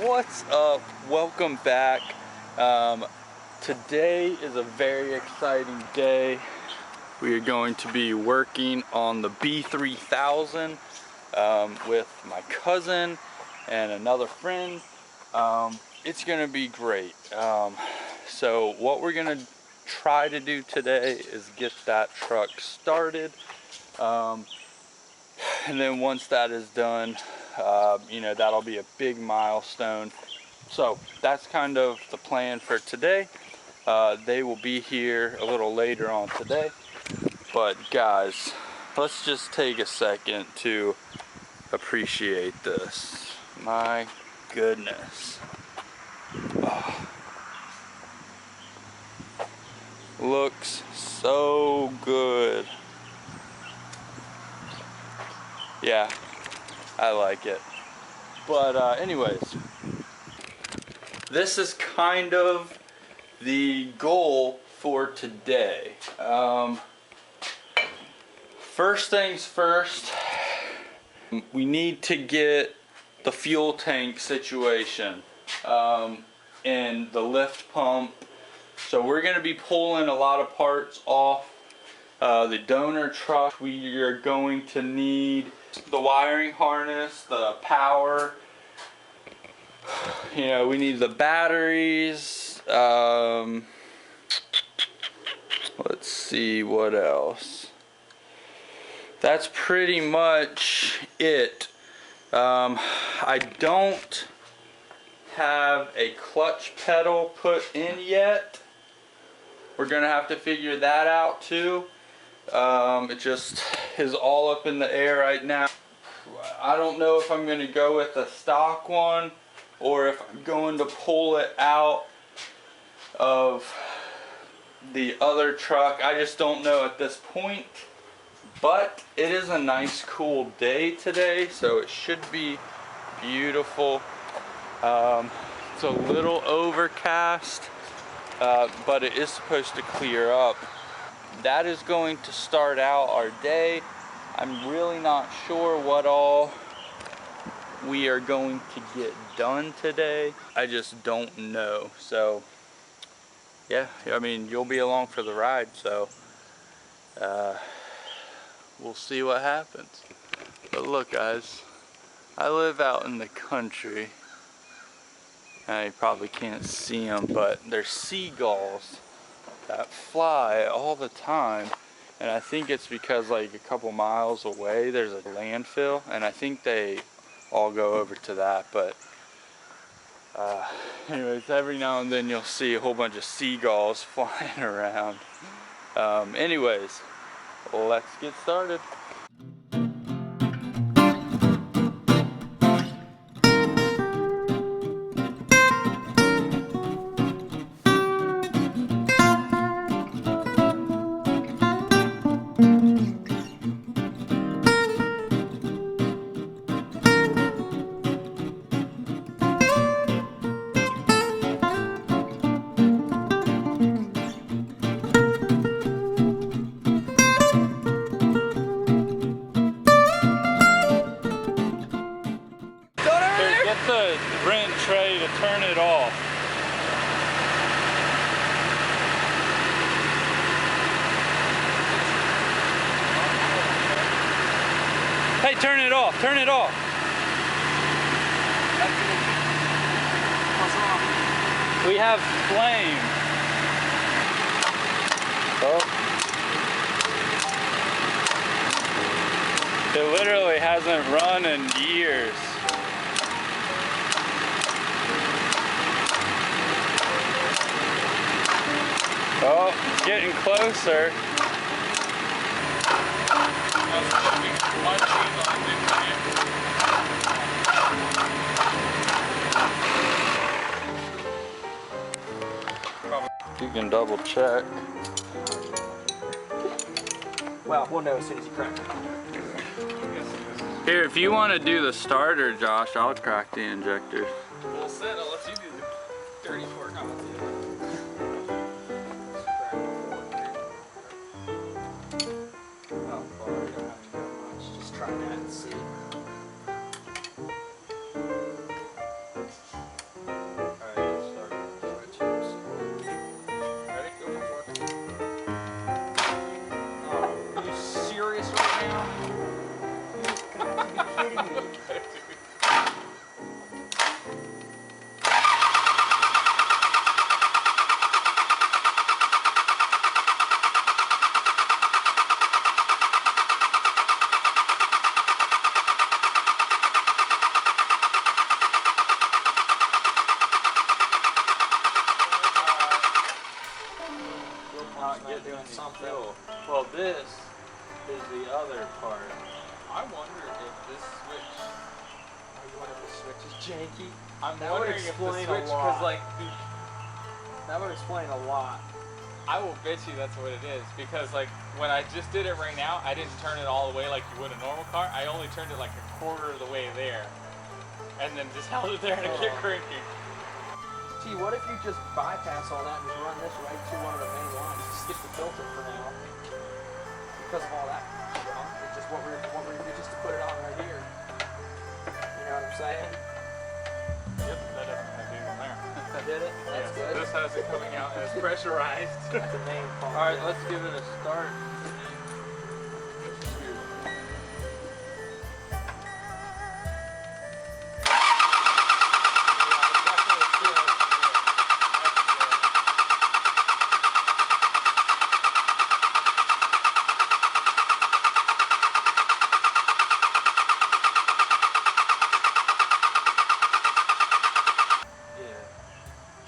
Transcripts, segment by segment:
What's up? Welcome back. Today is a very exciting day. We are going to be working on the B3000 with my cousin and another friend. It's going to be great. So what we're going to try to do today is get that truck started. And then once that is done, that'll be a big milestone. So that's kind of the plan for today. They will be here a little later on today. But guys, let's just take a second to appreciate this. My goodness. Oh. Looks so good. Yeah, I like it. But anyways, this is kind of the goal for today. First things first, we need to get the fuel tank situation and the lift pump. So we're going to be pulling a lot of parts off the donor truck. We are going to need the wiring harness, the power, we need the batteries, let's see what else. That's pretty much it. I don't have a clutch pedal put in yet. We're gonna have to figure that out too. It just is all up in the air right now. I don't know if I'm going to go with a stock one or if I'm going to pull it out of the other truck. I just don't know at this point. But it is a nice cool day today, so it should be beautiful. It's a little overcast, but it is supposed to clear up. That is going to start out our day. I'm really not sure what all we are going to get done today. I just don't know. So yeah, I mean, you'll be along for the ride, so we'll see what happens. But look guys, I live out in the country. You probably can't see them, but there's seagulls that fly all the time, and I think it's because like a couple miles away there's a landfill, and I think they all go over to that. But anyways, every now and then you'll see a whole bunch of seagulls flying around. Anyways, let's get started. Get the rent tray to turn it off. Hey, turn it off, turn it off. What's wrong? We have flame. Oh. It literally hasn't run in years. Oh, it's getting closer. You can double check. Well, we'll know as soon as you crack it. Here, if you want to do the starter, Josh, I'll crack the injectors. Well, said I'll let you do the dirty work. I'll let you. doing something. fuel. Well, this is the other part. I wonder if this switch. Oh, you wonder if the switch is janky? I'm That would wondering if the explain a switch, lot. because like, dude, That would explain a lot. I will bet you that's what it is. Because like, when I just did it right now, I didn't turn it all the way like you would a normal car. I only turned it like a quarter of the way there, and then just held it there and it kept cranking. Gee, what if you just bypass all that and just run this right to one of the main lines? Just skip the filter for now. Because of all that junk. It's just what we're just to put it on right here. You know what I'm saying? Yep, that doesn't have anything on there. I did it. That's good. This has it coming out as pressurized. That's the main pump. All right, let's give it a start.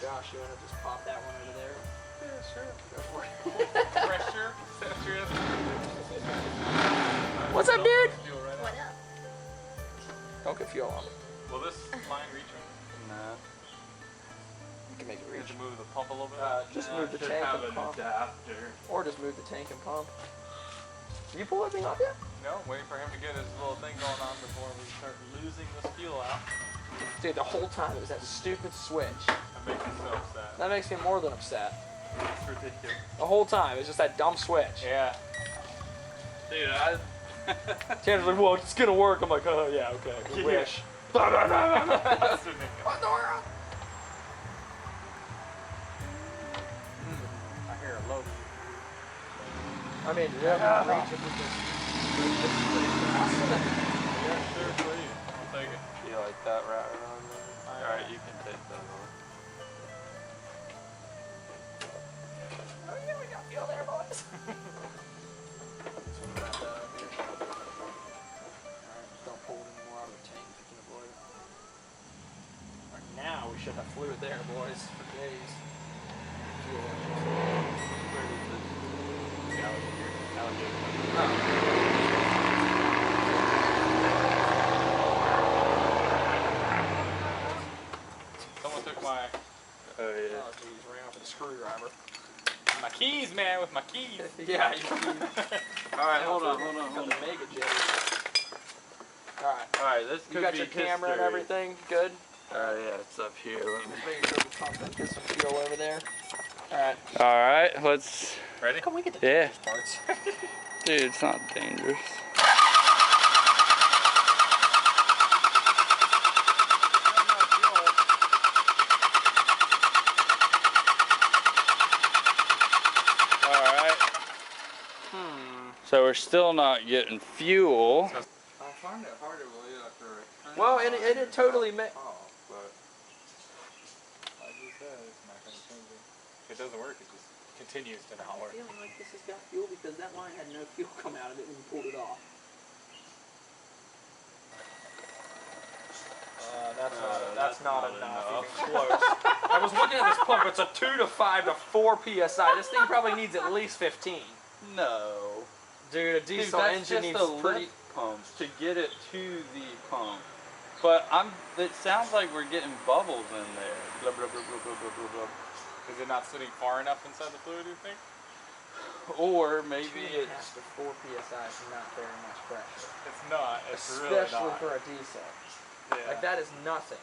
Josh, you want to just pop that one over there? Yeah, sure. Go for it. Pressure, saturated. What's up, dude? What up? Don't get fuel on it. Will this line reach him? Nah. You can make it We reach. have to move the pump a little bit. Just Nah, move the should tank have and an pump. adapter. Or just move the tank and pump. You pull that thing off yet? No, waiting for him to get his little thing going on before we start losing this fuel out. Dude, the whole time it was that stupid switch. That makes me so upset. That makes me more than upset. It's ridiculous. The whole time, it's just that dumb switch. Yeah. Dude, I... Tanner's like, well, it's gonna work. I'm like, oh, yeah, okay. We wish. That's ridiculous. What the world? I hear a low. I mean, yeah, reach it with this. Yeah, sure, please. I'll take it. You like that right around there? Alright, you can take that one. Oh, yeah, we got fuel there, boys. Don't pull it anymore out of the tank if you can avoid it. Right now, we should have fluid there, boys, for days. Fuel. Someone took my Oh, yeah. Oh, geez, ran off with a screwdriver. keys, man, with my keys. Yeah, you Alright, hold on. Got the mega jetty. Alright. Alright, this could You got be your camera and history. everything good? Yeah, it's up here. Let me... Just making sure we pump and get some fuel over there. Alright. Alright, let's... Ready? Come we get the Yeah. parts. Dude, it's not dangerous. Alright. So we're still not getting fuel. I find it hard to believe after a return. Well, and it totally but like you said, it's not going to change it. If it doesn't work, it just continues to not work. feeling like this has got fuel because that line had no fuel come out of it when you pulled it off. That's not enough. Even close. I was looking at this pump. It's a 2 to 5 to 4 psi. This thing probably needs at least 15. No. Dude, a diesel Dude, that's engine just needs a pretty. lift pump to get it to the pump. But it sounds like we're getting bubbles in there. Blah, blah, blah, blah, blah, blah, blah, blah. Is it not sitting far enough inside the fluid, do you think? Or maybe 2.5 it's... to 4 psi is not very much pressure, It's not. It's especially really not. for a diesel. Yeah. Like that is nothing.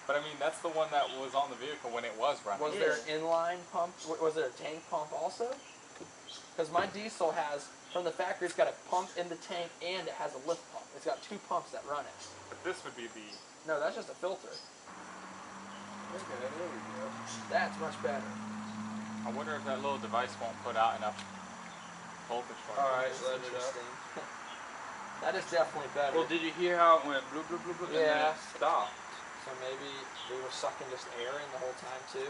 But I mean, that's the one that was on the vehicle when it was running. Was there an inline pump? Was there a tank pump also? Because my diesel has, from the factory, it's got a pump in the tank and it has a lift pump. It's got 2 pumps that run it. But this would be the... No, that's just a filter. Okay, there we go. That's much better. I wonder if that little device won't put out enough voltage for it. Alright, That's let it up. interesting. That is definitely better. Well, did you hear how it went bloop, bloop, bloop, bloop, and then Yeah. it stopped? So maybe we were sucking just air in the whole time too.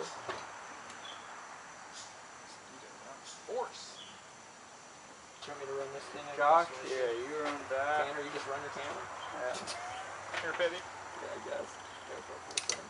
Force. Do you want me to run this thing? I Josh, guess, or- yeah, you run that. Tanner, you just run your camera? Yeah. Here, Petty. Yeah, I guess. Go for it for a second.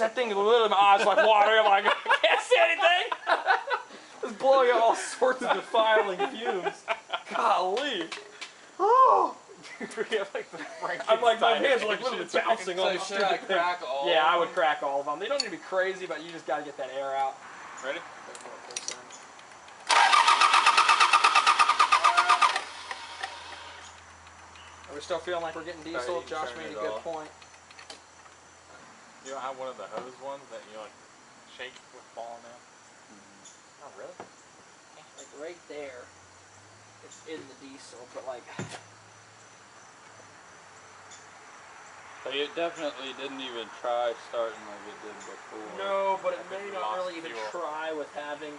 that thing literally, my eyes like watering. I'm like, I can't see anything. It's blowing out all sorts of defiling fumes. Golly. Oh. We have like the I'm like, my Frankenstein hands are like edition. literally bouncing on the So should I stupid thing. crack all Yeah, I of would them? crack all of them. They don't need to be crazy, but you just gotta get that air out. Ready? Are we still feeling like we're getting diesel? you can Josh turn made a it good off. point. You don't have one of the hose ones that you like shake with falling down? Oh, really? Like right there, it's in the diesel, but like. Like it definitely didn't even try starting like it did before. No, but it I think may we not lost really even fuel. try with having.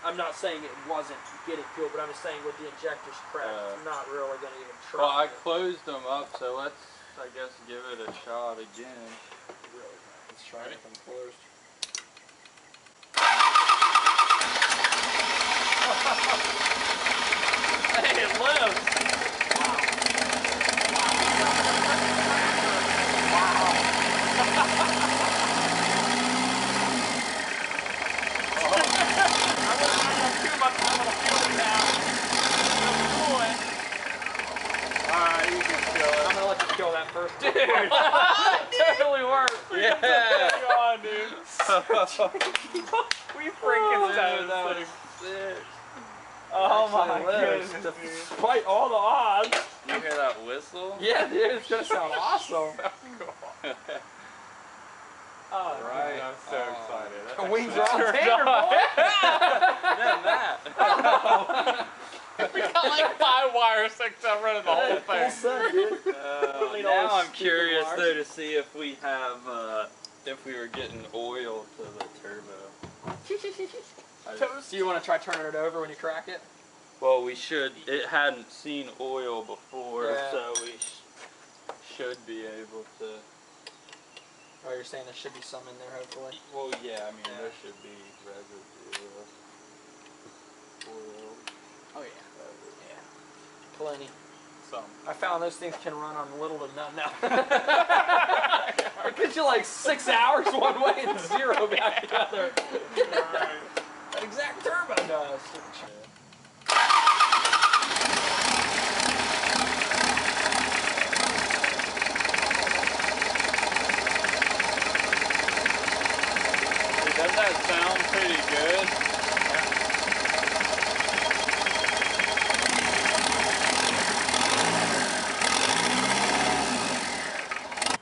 I'm not saying it wasn't getting fuel, but I'm just saying with the injectors cracked, it's not really going to even try. Well, I closed them up, so let's, I guess, give it a shot again. Really, let's try it with them closed. Hey, it lives! Alright, you can kill it. I'm gonna let you kill that first, dude. It totally worked. Yeah! Come on, dude. We Frankenstein that this was thing. sick. Oh my Actually lives, goodness, dude. despite all the odds. You hear that whistle? Yeah, dude, it's gonna sound awesome. Oh, Right. I'm so excited. That's Wings actually- are on tater, boy. Yeah, that. We got like 5 wires hooked up running the whole Full thing. set, dude. Need all Now those I'm stupid curious wires. though to see if we have, if we were getting oil to the turbo. Do you want to try turning it over when you crack it? Well, we should. It hadn't seen oil before, Yeah. so we should be able to. Oh, you're saying there should be some in there, hopefully. Well, yeah. I mean, Yeah. there should be residue of oil. Oh yeah. Yeah. Plenty. Some. I found those things can run on little to none now. It gives you like 6 hours one way and 0 back the other. That exact turbo does. Doesn't that sound pretty good?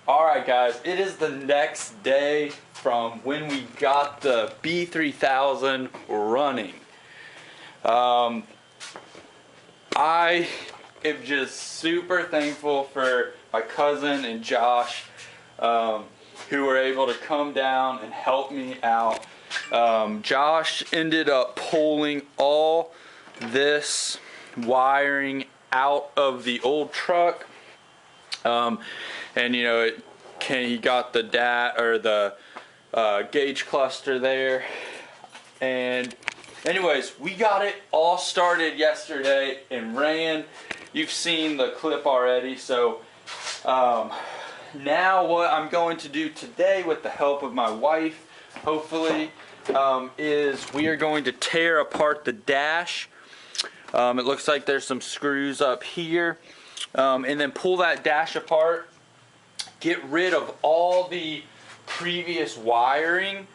Alright guys, it is the next day from when we got the B3000 running. I am just super thankful for my cousin and Josh who were able to come down and help me out. Josh ended up pulling all this wiring out of the old truck. And you know, he got the gauge cluster there. And anyways, we got it all started yesterday and ran. You've seen the clip already. So now what I'm going to do today with the help of my wife, hopefully, is we are going to tear apart the dash. It looks like there's some screws up here. And then pull that dash apart, get rid of all the previous wiring,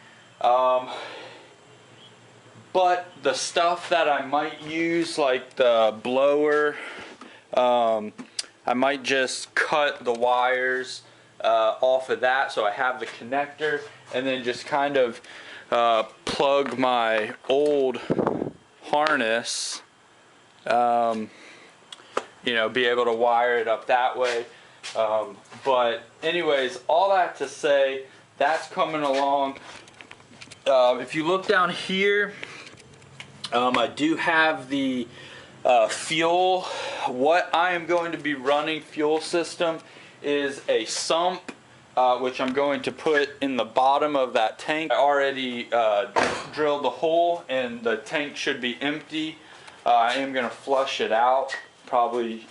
but the stuff that I might use, like the blower, I might just cut the wires off of that so I have the connector, and then just kind of plug my old harness, you know, be able to wire it up that way. But anyways, all that to say, that's coming along. If you look down here, I do have the fuel. What I am going to be running fuel system is a sump, which I'm going to put in the bottom of that tank. I already drilled the hole and the tank should be empty. I am going to flush it out, probably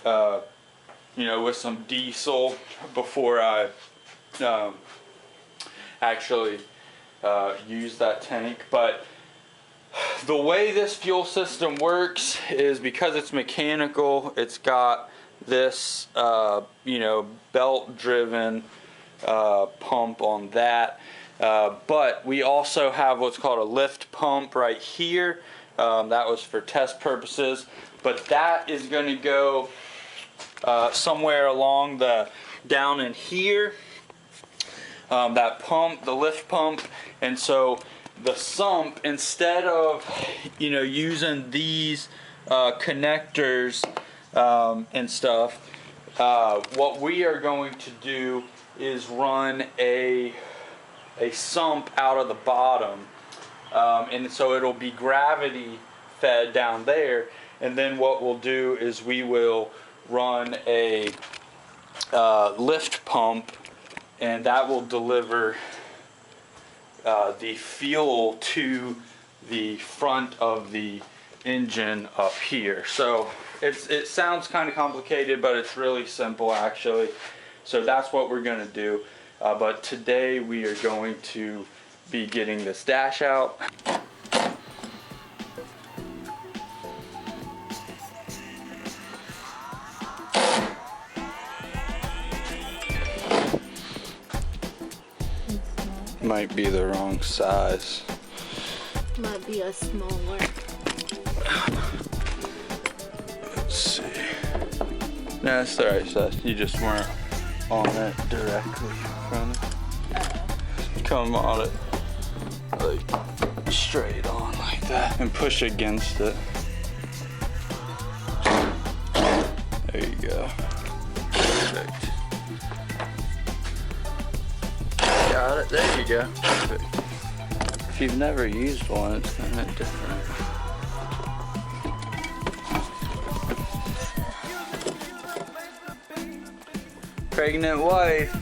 you know, with some diesel before I actually use that tank. But the way this fuel system works is because it's mechanical, it's got this you know, belt driven pump on that, but we also have what's called a lift pump right here. That was for test purposes, but that is going to go somewhere along the down in here, that pump, the lift pump. And so the sump, instead of, you know, using these connectors and stuff, what we are going to do is run a sump out of the bottom, and so it'll be gravity fed down there. And then what we'll do is we will run a lift pump, and that will deliver the fuel to the front of the engine up here. So it sounds kind of complicated, but it's really simple actually. So that's what we're going to do. But today we are going to be getting this dash out. Might be the wrong size. Might be a smaller. Let's see. No, it's the right size. You just weren't on it directly in front of it. Come on it like straight on like that and push against it. There you go. Perfect. Got it. There you go. Perfect. If you've never used one, it's kind of different. Pregnant wife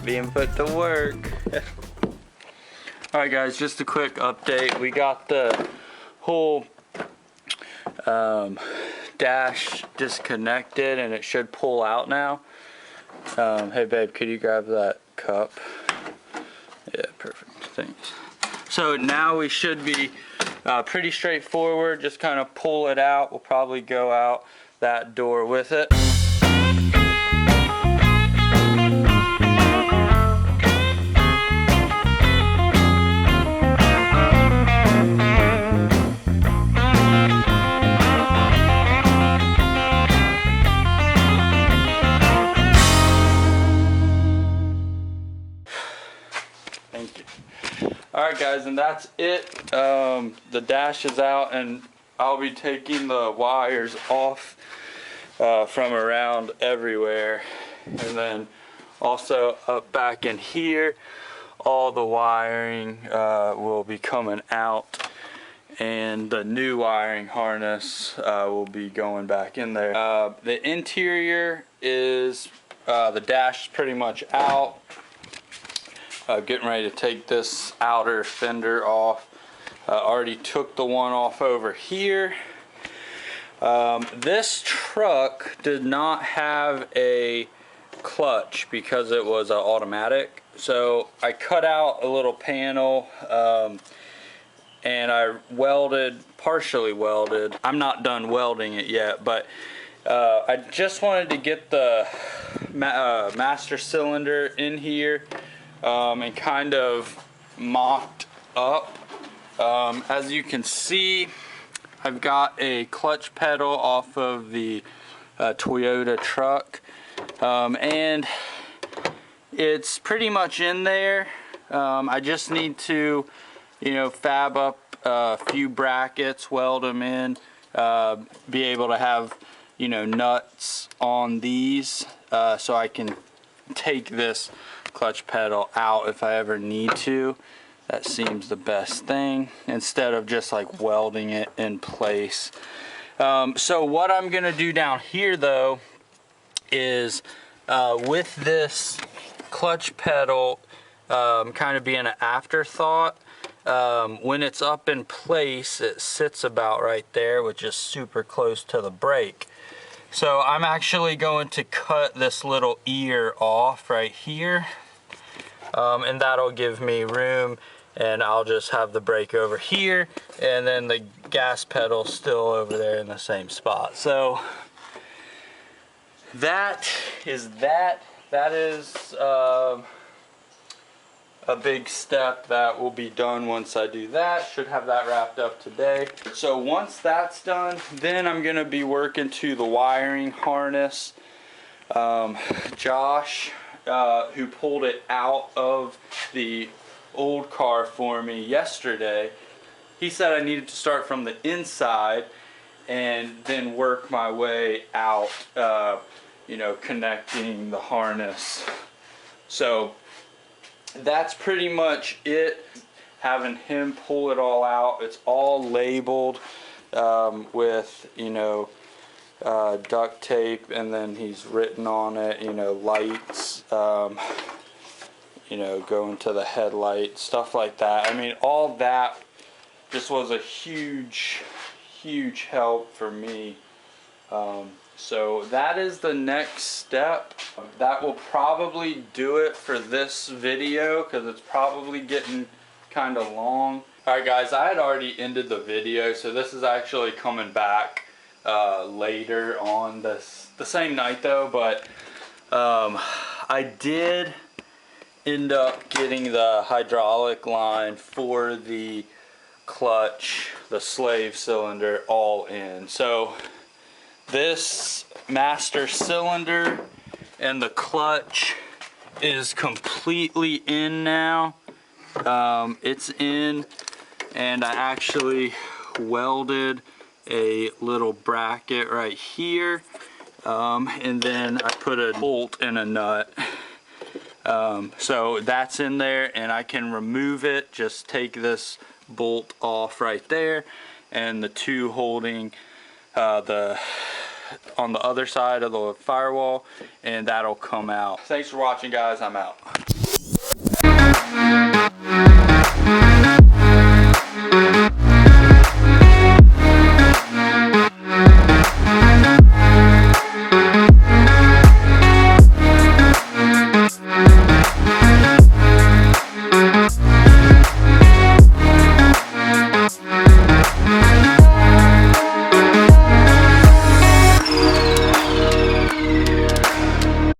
being put to work. Alright guys, just a quick update. We got the whole dash disconnected and it should pull out now. Hey babe, could you grab that cup? Yeah, perfect, thanks. So now we should be pretty straightforward. Just kind of pull it out. We'll probably go out that door with it. Thank you. Alright guys, and that's it. The dash is out, and I'll be taking the wires off from around everywhere. And then also up back in here, all the wiring will be coming out, and the new wiring harness will be going back in there. The interior is, the dash is pretty much out. Getting ready to take this outer fender off. Already took the one off over here. This truck did not have a clutch because it was automatic. So I cut out a little panel and I partially welded. I'm not done welding it yet, but I just wanted to get the master cylinder in here and kind of mocked up. As you can see, I've got a clutch pedal off of the Toyota truck, and it's pretty much in there. I just need to, you know, fab up a few brackets, weld them in, be able to have, you know, nuts on these so I can take this clutch pedal out if I ever need to. That seems the best thing, instead of just like welding it in place. So what I'm gonna do down here though is with this clutch pedal kind of being an afterthought, when it's up in place it sits about right there, which is super close to the brake. So I'm actually going to cut this little ear off right here. and that'll give me room, and I'll just have the brake over here, and then the gas pedal still over there in the same spot. So that is that. That is a big step that will be done once I do that. Should have that wrapped up today. So once that's done, then I'm gonna be working to the wiring harness. Josh, who pulled it out of the old car for me yesterday, he said I needed to start from the inside and then work my way out, you know, connecting the harness. So that's pretty much it. Having him pull it all out. It's all labeled with, you know, duct tape, and then he's written on it, you know, lights, you know, going to the headlight, stuff like that. I mean, all that just was a huge help for me. So that is the next step. That will probably do it for this video, because it's probably getting kind of long. Alright guys, I had already ended the video, so this is actually coming back later on the same night though, but I did end up getting the hydraulic line for the clutch, the slave cylinder, all in. So this master cylinder and the clutch is completely in now. It's in, and I actually welded a little bracket right here, and then I put a bolt and a nut. So that's in there, and I can remove it, just take this bolt off right there, and the two holding on the other side of the firewall, and that'll come out. Thanks for watching guys, I'm out.